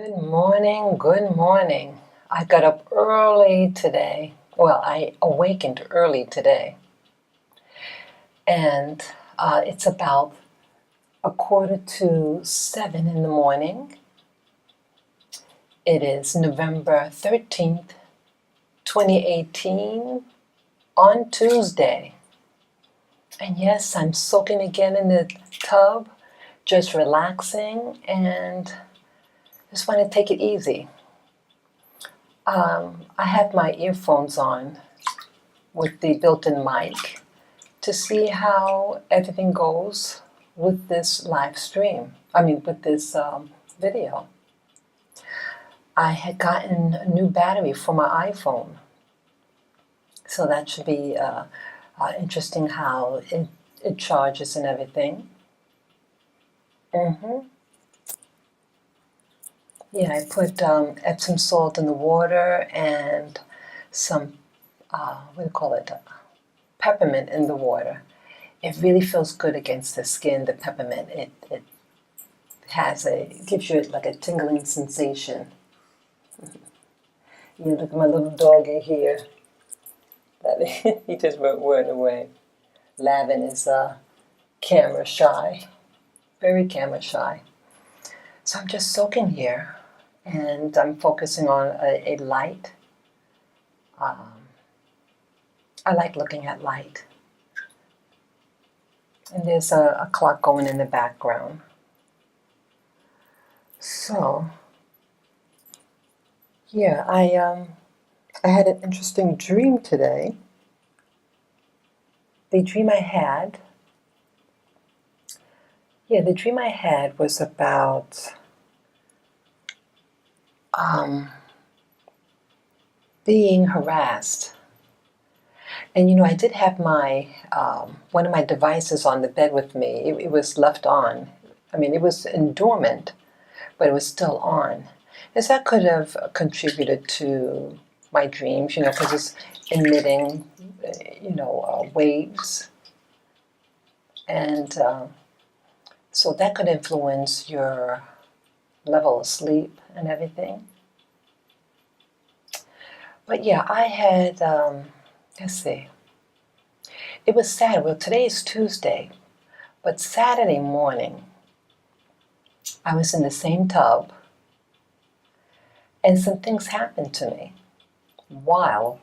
Good morning, good morning. I got up early today. Well, I awakened early today. And it's about 6:45 in the morning. It is November 13th, 2018, on Tuesday. And yes, I'm soaking again in the tub, just relaxing, and just want to take it easy. I have my earphones on with the built-in mic to see how everything goes with this live stream. With this video. I had gotten a new battery for my iPhone, so that should be interesting how it charges and everything. Yeah, I put Epsom salt in the water and some, what do you call it, peppermint in the water. It really feels good against the skin, the peppermint. It gives you like a tingling sensation. You look at my little doggy here. He just went running away. Lavin is camera shy, very camera shy. So I'm just soaking here, and I'm focusing on a light. I like looking at light. And there's a clock going in the background. So, yeah, I had an interesting dream today. The dream I had was about being harassed. And I did have my one of my devices on the bed with me. It was left on. It was in dormant, but it was still on. And so that could have contributed to my dreams, because it's emitting, waves. And so that could influence your level of sleep and everything. But yeah, I had, let's see, it was Saturday. Well, today is Tuesday, but Saturday morning, I was in the same tub, and some things happened to me while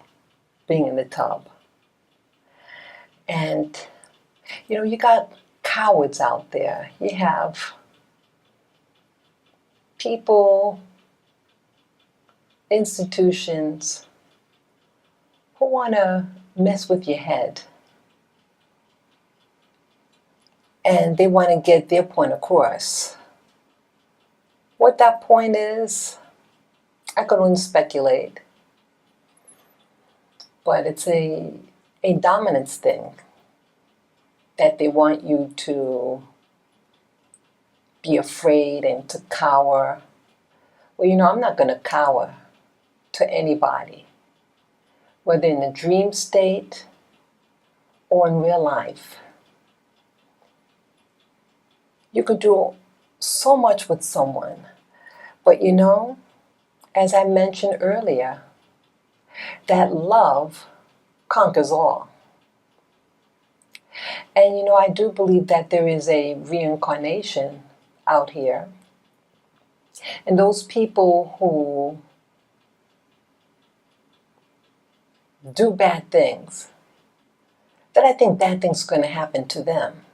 being in the tub. And, you got cowards out there. You have people, institutions who want to mess with your head. And they want to get their point across. What that point is, I could only speculate. But it's a dominance thing that they want you to be afraid and to cower. Well, I'm not going to cower to anybody, whether in a dream state or in real life. You could do so much with someone, but as I mentioned earlier, that love conquers all. And I do believe that there is a reincarnation out here. And those people who do bad things, that I think bad things are going to happen to them.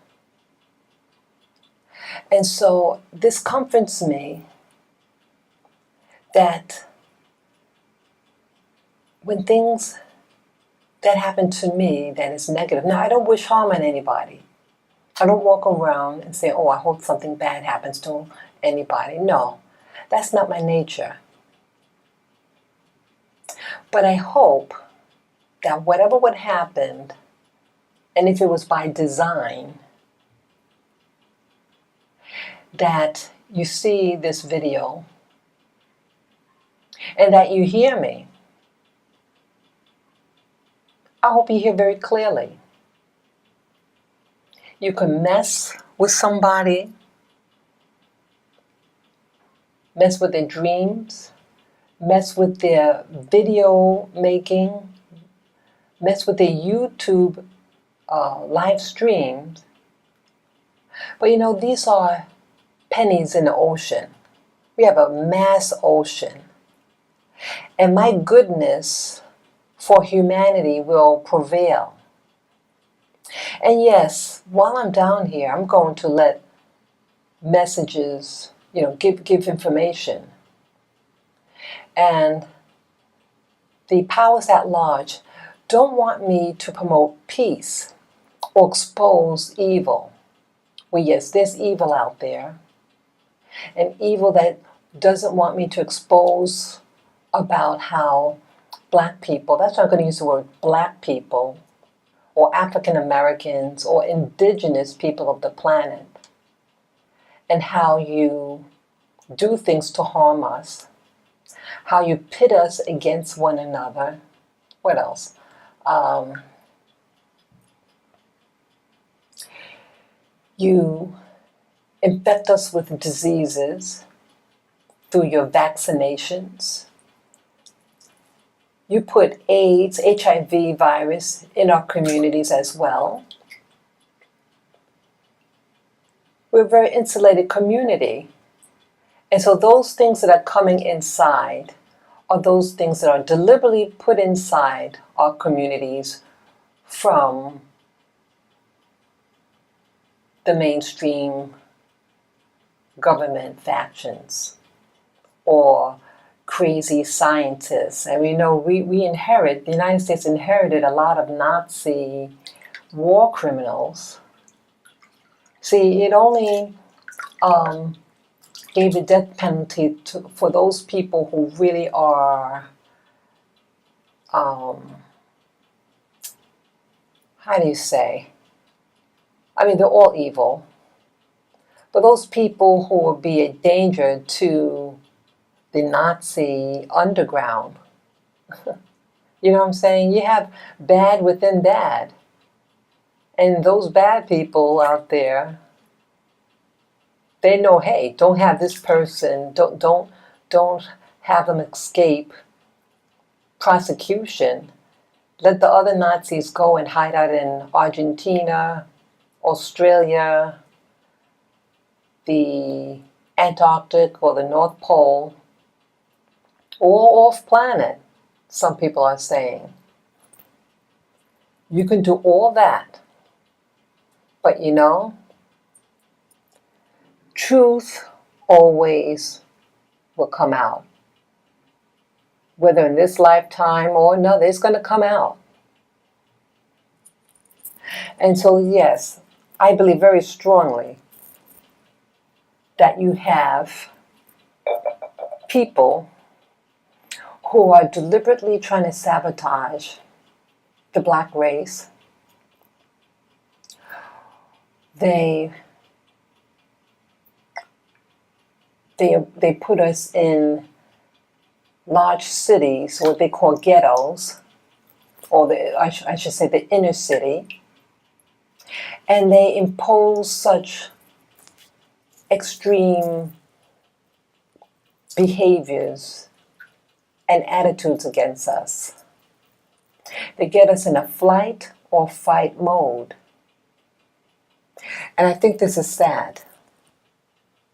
And so this comforts me that when things that happen to me that is negative, now I don't wish harm on anybody. I don't walk around and say, oh, I hope something bad happens to anybody. No, that's not my nature. But I hope that whatever would happen, and if it was by design, that you see this video and that you hear me. I hope you hear very clearly. You can mess with somebody, mess with their dreams, mess with their video making, mess with their YouTube live streams. But you know, these are pennies in the ocean. We have a mass ocean. And my goodness for humanity will prevail. And yes, while I'm down here, I'm going to let messages, give information. And the powers at large don't want me to promote peace or expose evil. Well, yes, there's evil out there. And evil that doesn't want me to expose about how black people, that's why I'm going to use the word black people, or African Americans, or indigenous people of the planet, and how you do things to harm us, how you pit us against one another. What else? You infect us with diseases through your vaccinations. You put AIDS, HIV virus in our communities as well. We're a very insulated community. And so those things that are coming inside are those things that are deliberately put inside our communities from the mainstream government factions or crazy scientists. And we know the United States inherited a lot of Nazi war criminals. See, it only gave the death penalty for those people who really are, how do you say? I mean, they're all evil. But those people who would be a danger to the Nazi underground, you know what I'm saying? You have bad within bad. And those bad people out there, they know, hey, don't have this person, don't have them escape prosecution. Let the other Nazis go and hide out in Argentina, Australia, the Antarctic or the North Pole, or off planet, some people are saying. You can do all that. But you know, truth always will come out. Whether in this lifetime or another, it's going to come out. And so, yes, I believe very strongly that you have people who are deliberately trying to sabotage the black race. They put us in large cities, what they call ghettos, or I should say the inner city, and they impose such extreme behaviors and attitudes against us. They get us in a flight or fight mode. And I think this is sad,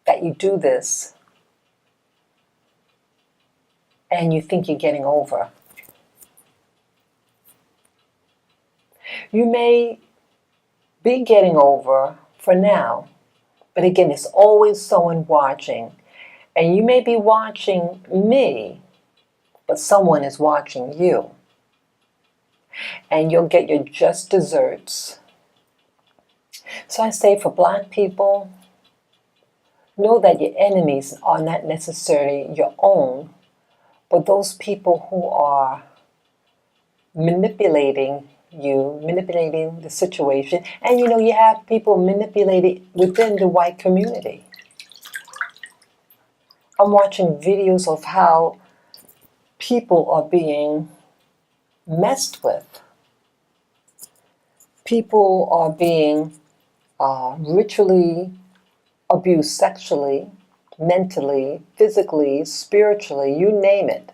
that you do this and you think you're getting over. You may be getting over for now, but again, there's always someone watching. And you may be watching me, but someone is watching you. And you'll get your just desserts. So I say for black people, know that your enemies are not necessarily your own, but those people who are manipulating you, manipulating the situation. And you know, you have people manipulated within the white community. I'm watching videos of how people are being messed with. People are being ritually abused sexually mentally, physically, spiritually, you name it.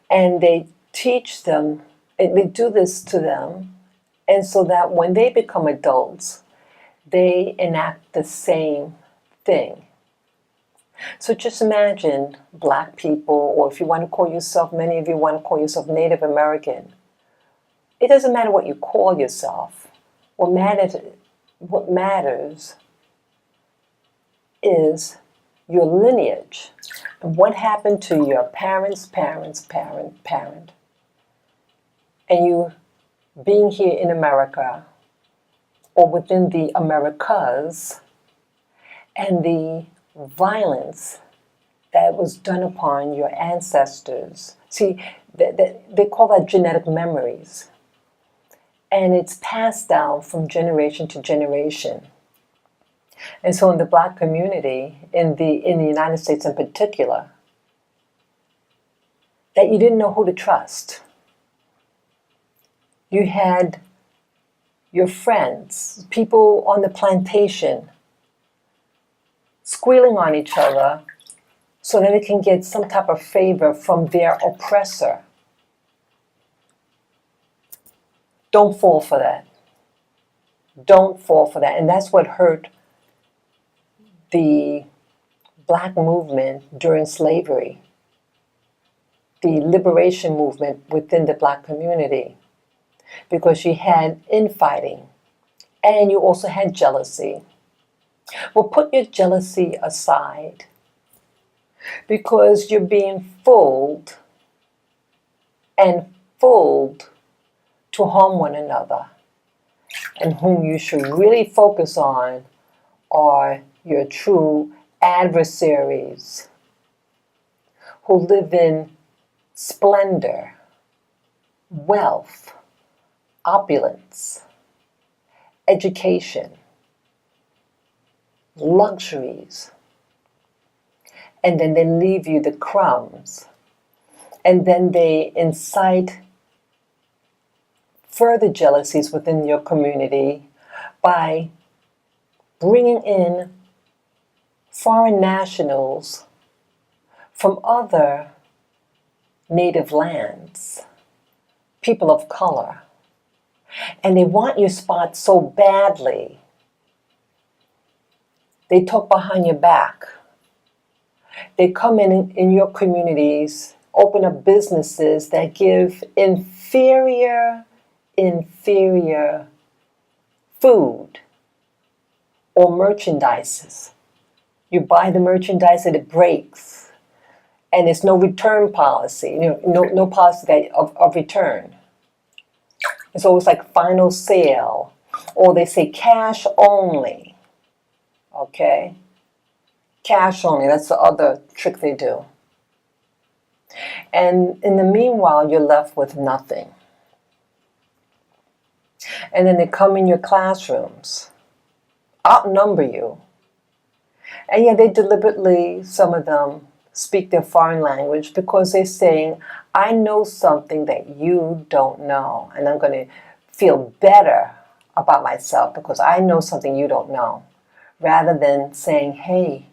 And they teach them, and they do this to them, and so that when they become adults, they enact the same thing. So just imagine black people, or if you want to call yourself, many of you want to call yourself Native American. It doesn't matter what you call yourself. What matters is your lineage. And what happened to your parents, parent. And you being here in America, or within the Americas, and the violence that was done upon your ancestors. See, they call that genetic memories. And it's passed down from generation to generation. And so in the black community, in the United States in particular, that you didn't know who to trust. You had your friends, people on the plantation, squealing on each other so that they can get some type of favor from their oppressor. Don't fall for that. Don't fall for that. And that's what hurt the black movement during slavery, the liberation movement within the black community, because you had infighting and you also had jealousy. Well, put your jealousy aside, because you're being fooled to harm one another. And whom you should really focus on are your true adversaries, who live in splendor, wealth, opulence, education, luxuries, and then they leave you the crumbs, and then they incite further jealousies within your community by bringing in foreign nationals from other native lands, people of color, and they want your spot so badly. They talk behind your back. They come in your communities, open up businesses that give inferior food or merchandises. You buy the merchandise and it breaks, and there's no return policy, no policy of return. It's always like final sale, or they say cash only. Okay? Cash only, that's the other trick they do. And in the meanwhile, you're left with nothing. And then they come in your classrooms, outnumber you. And yeah, they deliberately, some of them, speak their foreign language because they're saying, I know something that you don't know, and I'm going to feel better about myself because I know something you don't know. Rather than saying, hey,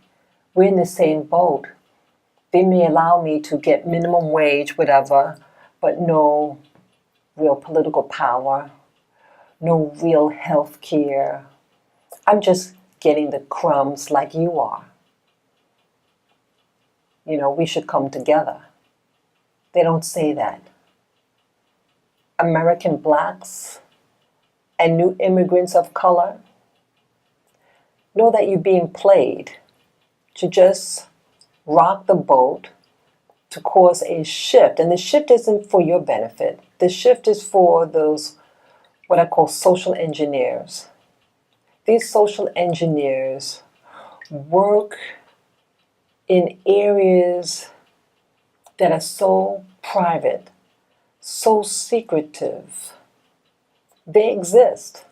we're in the same boat. They may allow me to get minimum wage, whatever, but no real political power, no real health care. I'm just getting the crumbs like you are. We should come together. They don't say that. American blacks and new immigrants of color know that you're being played to just rock the boat, to cause a shift. And the shift isn't for your benefit. The shift is for those, what I call social engineers. These social engineers work in areas that are so private, so secretive. They exist.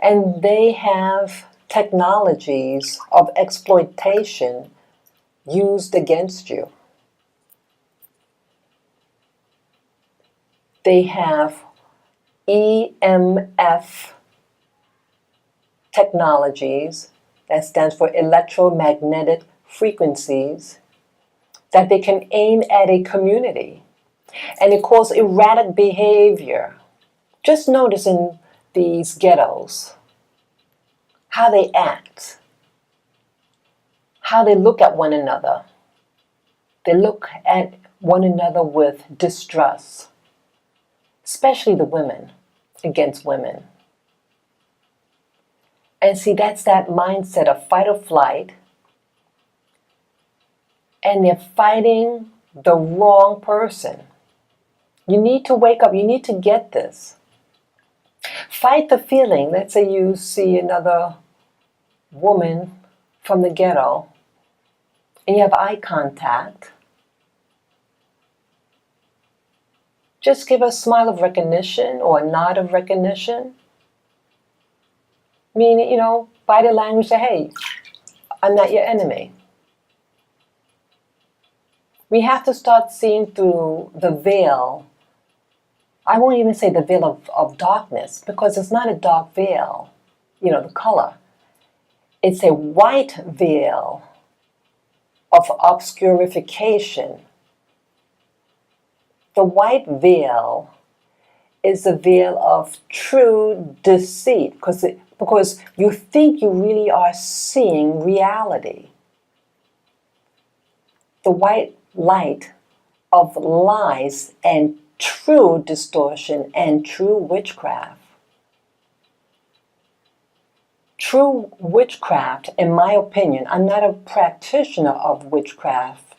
And they have technologies of exploitation used against you. They have EMF technologies, that stands for electromagnetic frequencies, that they can aim at a community. And it causes erratic behavior. Just notice in these ghettos how they act, how they look at one another. They look at one another with distrust, especially the women against women. And see, that's that mindset of fight or flight. And they're fighting the wrong person. You need to wake up. You need to get this. Fight the feeling. Let's say you see another woman from the ghetto and you have eye contact. Just give a smile of recognition or a nod of recognition. Meaning, body language, say, hey, I'm not your enemy. We have to start seeing through the veil. I won't even say the veil of darkness, because it's not a dark veil, the color. It's a white veil of obscurification. The white veil is a veil of true deceit, because you think you really are seeing reality. The white light of lies and true distortion and true witchcraft. True witchcraft, in my opinion, I'm not a practitioner of witchcraft,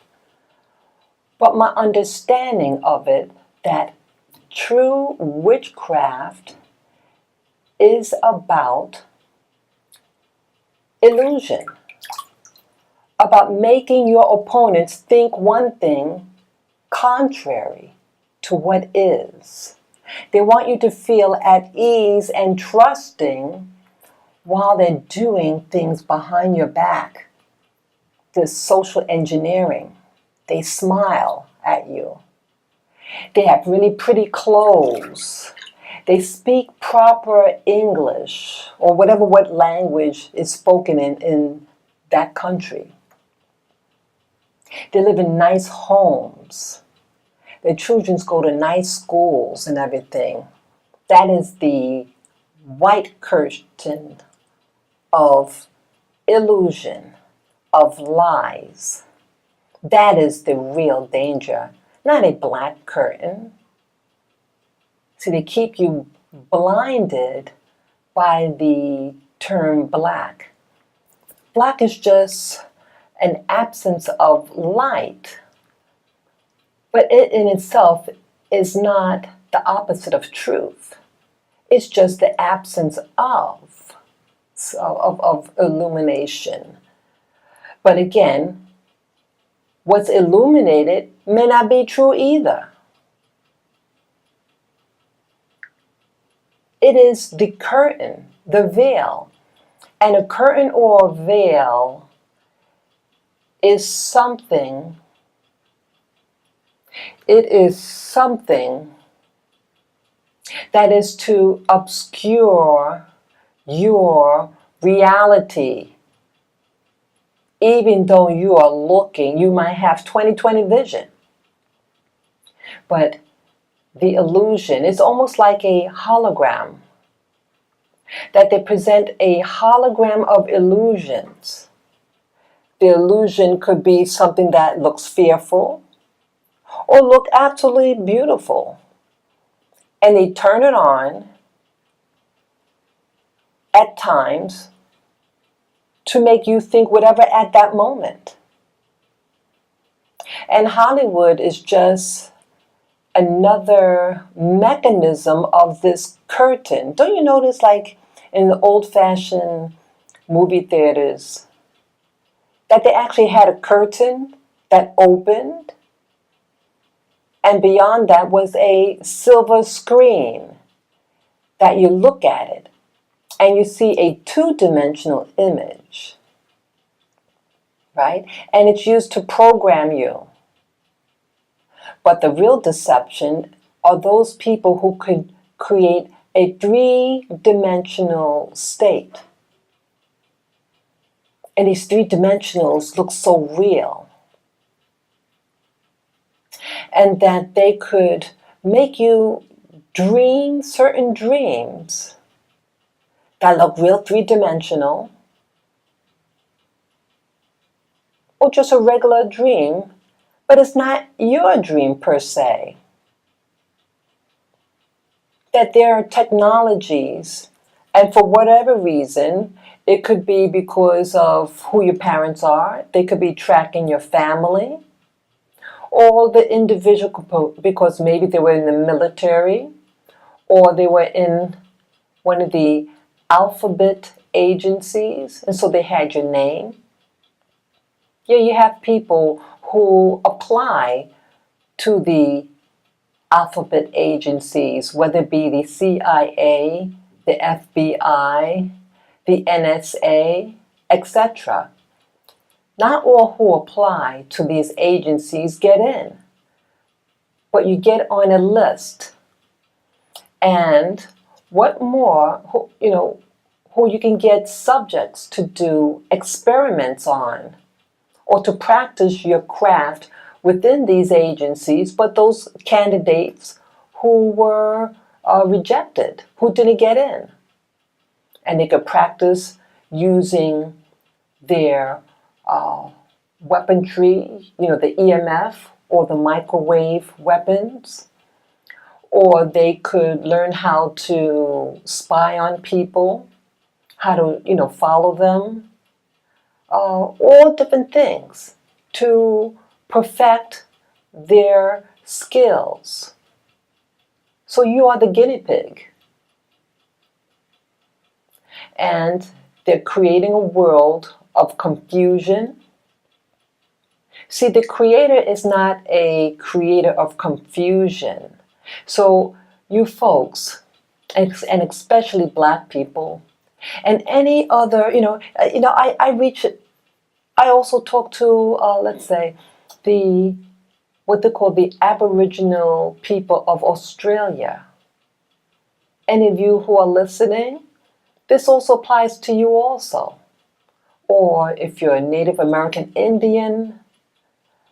but my understanding of it, that true witchcraft is about illusion, about making your opponents think one thing contrary to what is. They want you to feel at ease and trusting while they're doing things behind your back. This social engineering. They smile at you. They have really pretty clothes. They speak proper English or what language is spoken in that country. They live in nice homes. Their children go to nice schools and everything. That is the white curtain of illusion, of lies. That is the real danger, not a black curtain. See, they keep you blinded by the term black. Black is just an absence of light. But it in itself is not the opposite of truth. It's just the absence of illumination. But again, what's illuminated may not be true either. It is the curtain, the veil. And a curtain or a veil is something. It is something that is to obscure your reality. Even though you are looking, you might have 20/20 vision. But the illusion is almost like a hologram. That they present a hologram of illusions. The illusion could be something that looks fearful or look absolutely beautiful. And they turn it on at times to make you think whatever at that moment. And Hollywood is just another mechanism of this curtain. Don't you notice, like in the old-fashioned movie theaters, that they actually had a curtain that opened, and beyond that was a silver screen that you look at it and you see a two-dimensional image, right? And it's used to program you. But the real deception are those people who could create a three-dimensional state. And these three-dimensionals look so real. And that they could make you dream certain dreams that look real three-dimensional, or just a regular dream, but it's not your dream per se. That there are technologies, and for whatever reason, it could be because of who your parents are, they could be tracking your family, or the individual, because maybe they were in the military, or they were in one of the alphabet agencies, and so they had your name. Yeah, you have people who apply to the alphabet agencies, whether it be the CIA, the FBI, the NSA, etc. Not all who apply to these agencies get in, but you get on a list. And what more, who you can get subjects to do experiments on, or to practice your craft within these agencies, but those candidates who were rejected, who didn't get in. And they could practice using their weaponry, the EMF or the microwave weapons, or they could learn how to spy on people, how to, follow them, all different things to perfect their skills. So you are the guinea pig. And they're creating a world of confusion. See, the creator is not a creator of confusion. So you folks, and especially black people, and any other, I also talk to, let's say, what they call the Aboriginal people of Australia. Any of you who are listening, this also applies to you also. Or if you're a Native American Indian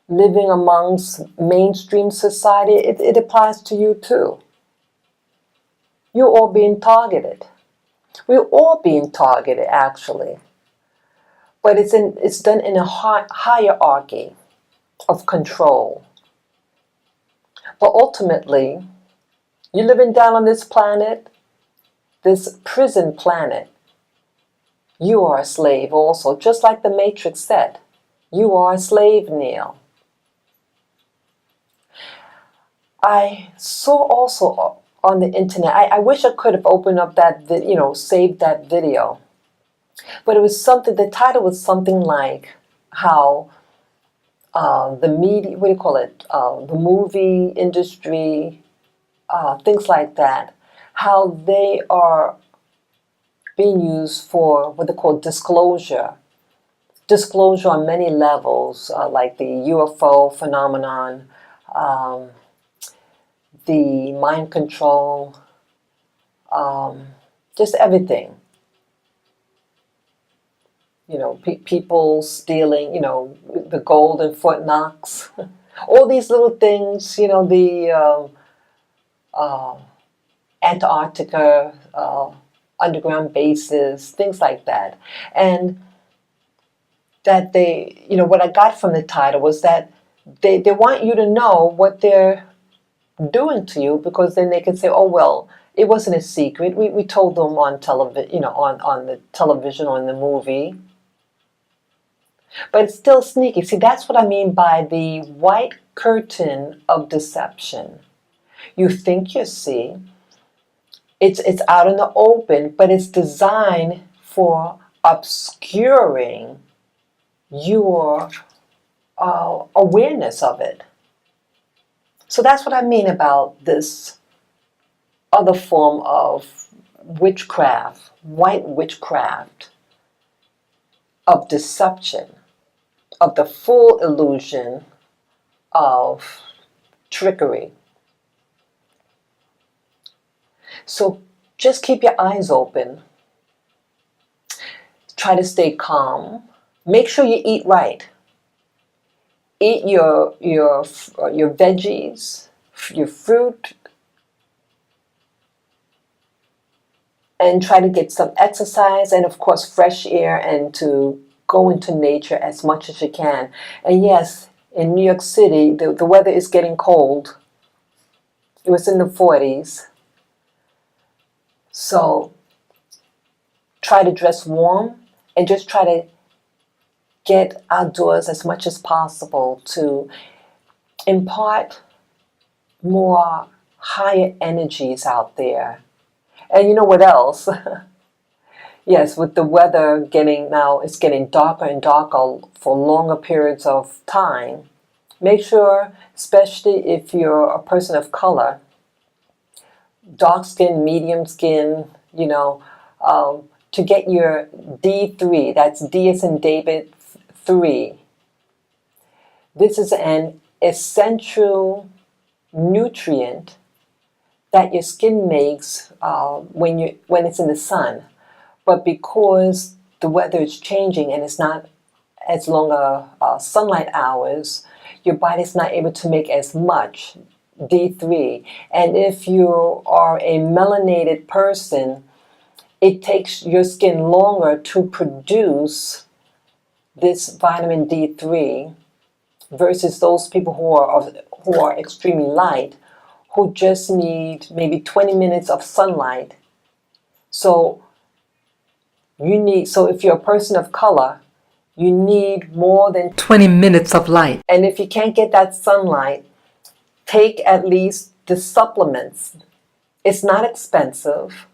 living amongst mainstream society, it applies to you too. You're all being targeted. We're all being targeted, actually. But it's done in a hierarchy of control. But ultimately, you're living down on this planet, this prison planet. You are a slave also, just like the Matrix said. You are a slave, Neil. I saw also on the internet, I wish I could have opened up that, saved that video. But it was something, the title was something like how the media, the movie industry, things like that, how they are being used for what they call disclosure. Disclosure on many levels, like the UFO phenomenon, the mind control, just everything. People stealing, the gold in Fort Knox, all these little things, the Antarctica, underground bases, things like that. And that they, what I got from the title was that they want you to know what they're doing to you, because then they can say, oh, well, it wasn't a secret. We told them on television, on the television or in the movie. But it's still sneaky. See, that's what I mean by the white curtain of deception. You think you see. It's out in the open, but it's designed for obscuring your awareness of it. So that's what I mean about this other form of witchcraft, white witchcraft, of deception, of the full illusion of trickery. So just keep your eyes open. Try to stay calm. Make sure you eat right. Eat your veggies, your fruit, and try to get some exercise and of course fresh air, and to go into nature as much as you can. And yes, in New York City, the weather is getting cold. It was in the 40s. So try to dress warm and just try to get outdoors as much as possible to impart more higher energies out there. And you know what else? Yes, with the weather it's getting darker and darker for longer periods of time. Make sure, especially if you're a person of color, dark skin, medium skin, to get your D3, that's D as in David 3. This is an essential nutrient that your skin makes when it's in the sun. But because the weather is changing and it's not as longer sunlight hours, your body's not able to make as much D3. And if you are a melanated person, it takes your skin longer to produce this vitamin D3 versus those people who are extremely light, who just need maybe 20 minutes of sunlight. So if you're a person of color, you need more than 20 minutes of light. And if you can't get that sunlight, take at least the supplements. It's not expensive.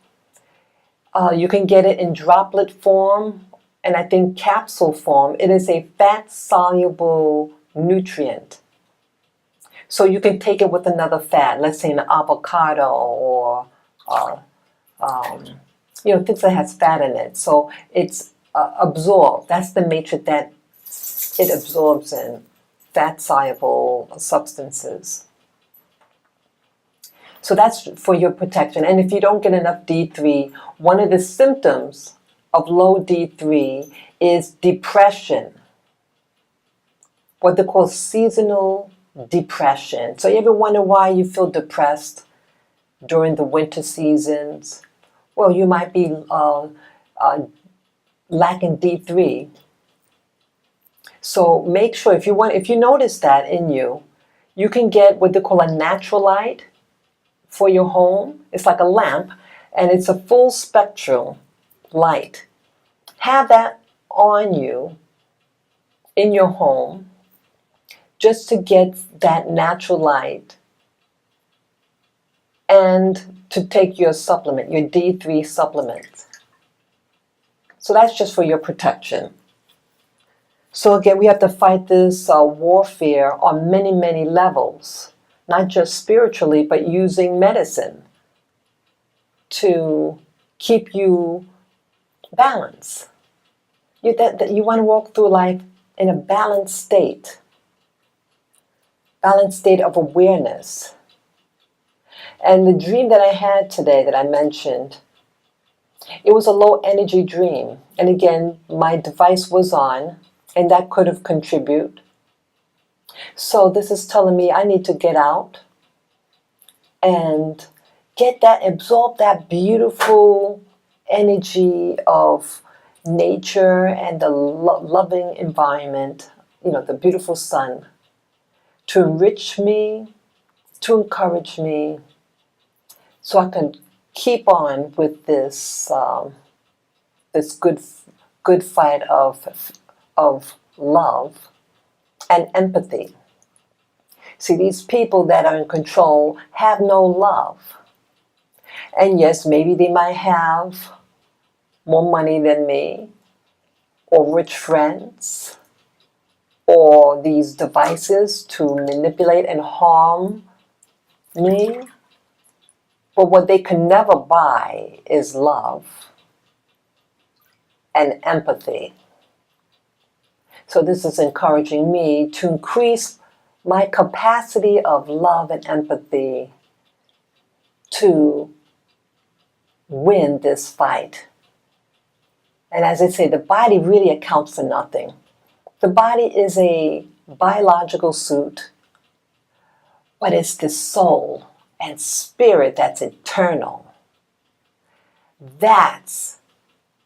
You can get it in droplet form, and I think capsule form. It is a fat-soluble nutrient. So you can take it with another fat, let's say an avocado or things that has fat in it. So it's absorbed. That's the matrix that it absorbs in, fat-soluble substances. So that's for your protection. And if you don't get enough D3, one of the symptoms of low D3 is depression, what they call seasonal depression. So you ever wonder why you feel depressed during the winter seasons? Well, you might be lacking D3. So make sure, if you notice that in you, you can get what they call a natural light for your home. It's like a lamp, and it's a full spectral light. Have that on you in your home just to get that natural light, and to take your supplement, your D3 supplement. So that's just for your protection. So again, we have to fight this warfare on many, many levels, not just spiritually, but using medicine to keep you balanced. You want to walk through life in a balanced state of awareness. And the dream that I had today that I mentioned, it was a low energy dream. And again, my device was on, and that could have contributed. So this is telling me I need to get out and absorb that beautiful energy of nature and the loving environment, the beautiful sun, to enrich me, to encourage me, so I can keep on with this this good fight of love and empathy. See, these people that are in control have no love. And yes, maybe they might have more money than me, or rich friends, or these devices to manipulate and harm me. But what they can never buy is love and empathy. So this is encouraging me to increase my capacity of love and empathy to win this fight. And as I say, the body really accounts for nothing. The body is a biological suit, but it's the soul and spirit that's eternal. That's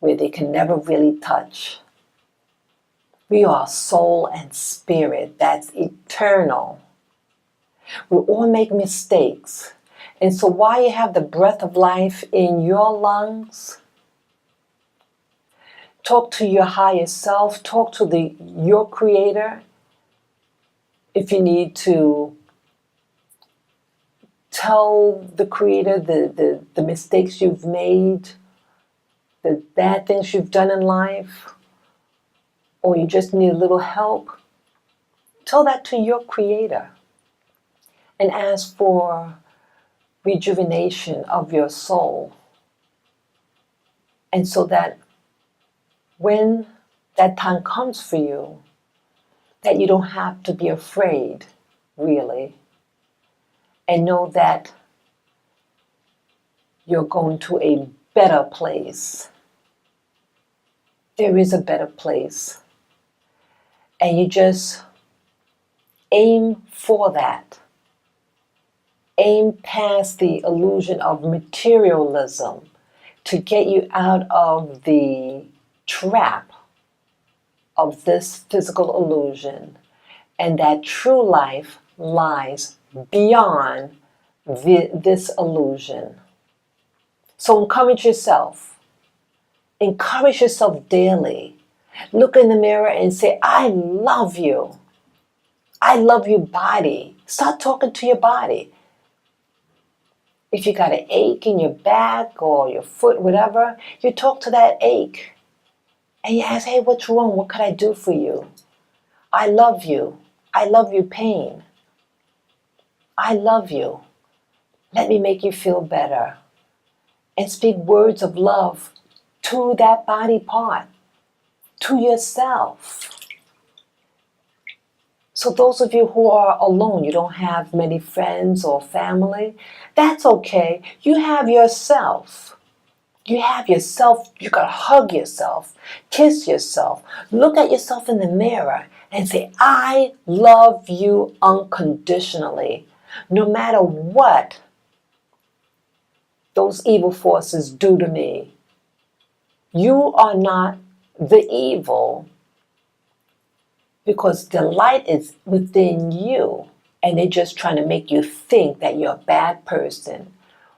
where they can never really touch. We are soul and spirit that's eternal. We all make mistakes. And so while you have the breath of life in your lungs, talk to your higher self, talk to your creator. If you need to tell the creator the mistakes you've made, the bad things you've done in life, or you just need a little help, tell that to your creator and ask for rejuvenation of your soul. And so that when that time comes for you, that you don't have to be afraid, really, and know that you're going to a better place. There is a better place. And you just aim for that. Aim past the illusion of materialism to get you out of the trap of this physical illusion, and that true life lies beyond this illusion. So encourage yourself. Encourage yourself daily. Look in the mirror and say, I love you. I love you, body. Start talking to your body. If you got an ache in your back or your foot, whatever, you talk to that ache. And you ask, hey, what's wrong? What could I do for you? I love you. I love your pain. I love you. Let me make you feel better. And speak words of love to that body part, to yourself. So those of you who are alone, you don't have many friends or family, that's okay. You have yourself. You have yourself. You gotta hug yourself, kiss yourself, look at yourself in the mirror and say, I love you unconditionally, no matter what those evil forces do to me. You are not the evil, because the light is within you, and they're just trying to make you think that you're a bad person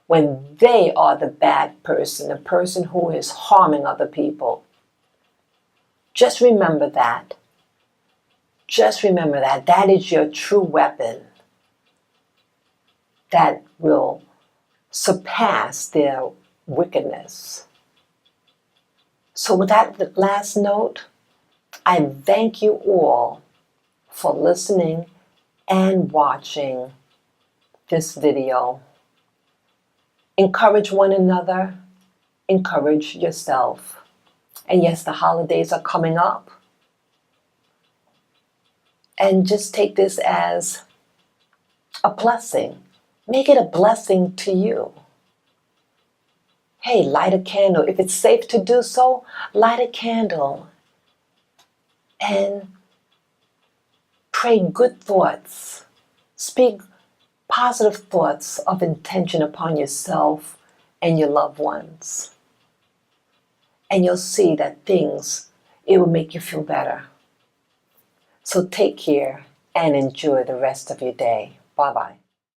when they are the bad person, the person who is harming other people. Just remember that. Just remember that. That is your true weapon that will surpass their wickedness. So with that last note, I thank you all for listening and watching this video. Encourage one another. Encourage yourself. And yes, the holidays are coming up. And just take this as a blessing. Make it a blessing to you. Hey, light a candle. If it's safe to do so, light a candle. And pray good thoughts. Speak positive thoughts of intention upon yourself and your loved ones. And you'll see that it will make you feel better. So take care and enjoy the rest of your day. Bye-bye.